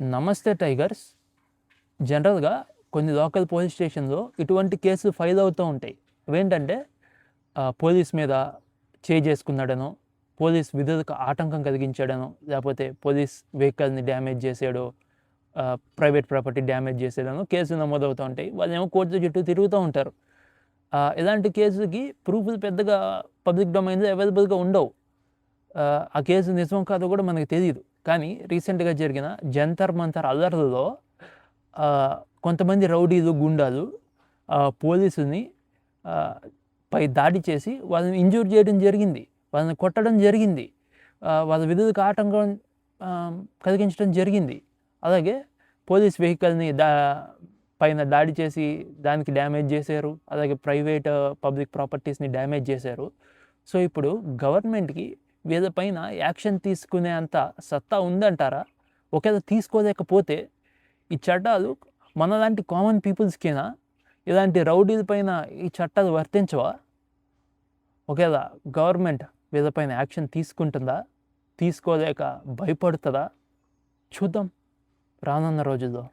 నమస్తే టైగర్స్. జనరల్‌గా కొన్ని లోకల్ పోలీస్ స్టేషన్‌లో ఇటువంటి కేసులు ఫైల్ అవుతూ ఉంటాయి. అవేంటంటే పోలీస్ మీద చేయి చేసుకున్నాడనో, పోలీస్ విధులకు ఆటంకం కలిగించాడనో, లేకపోతే పోలీస్ వెహికల్‌ని డ్యామేజ్ చేసాడో, ప్రైవేట్ ప్రాపర్టీ డ్యామేజ్ చేసాడనో కేసులు నమోదవుతూ ఉంటాయి. వాళ్ళేమో కోర్టుల చుట్టూ తిరుగుతూ ఉంటారు. ఇలాంటి కేసులకి ప్రూఫ్‌లు పెద్దగా పబ్లిక్ డొమైన్‌లో అవైలబుల్‌గా ఉండవు. ఆ కేసు నిజమో కాదో కూడా మనకు తెలీదు. కానీ రీసెంట్‌గా జరిగిన జంతర్ మంతర్ అల్లర్లలో కొంతమంది రౌడీలు, గుండాలు పోలీసుల్ని పై దాడి చేసి వాళ్ళని ఇంజ్యూర్ చేయడం జరిగింది. వాళ్ళని కొట్టడం జరిగింది. వాళ్ళ విధులకు ఆటంకం కలిగించడం జరిగింది. అలాగే పోలీస్ వెహికల్‌ని పైన దాడి చేసి దానికి డ్యామేజ్ చేశారు. అలాగే ప్రైవేట్ పబ్లిక్ ప్రాపర్టీస్‌ని డ్యామేజ్ చేశారు. సో, ఇప్పుడు గవర్నమెంట్‌కి వీళ్ళపైన యాక్షన్ తీసుకునే అంత సత్తా ఉందంటారా? ఒకవేళ తీసుకోలేకపోతే ఈ చట్టాలు మనలాంటి కామన్ పీపుల్స్‌కేనా? ఇలాంటి రౌడీల పైన ఈ చట్టాలు వర్తించవా? ఒకవేళ గవర్నమెంట్ వీళ్ళపైన యాక్షన్ తీసుకుంటుందా? తీసుకోలేక భయపడుతుందా? చూద్దాం రానున్న రోజుల్లో.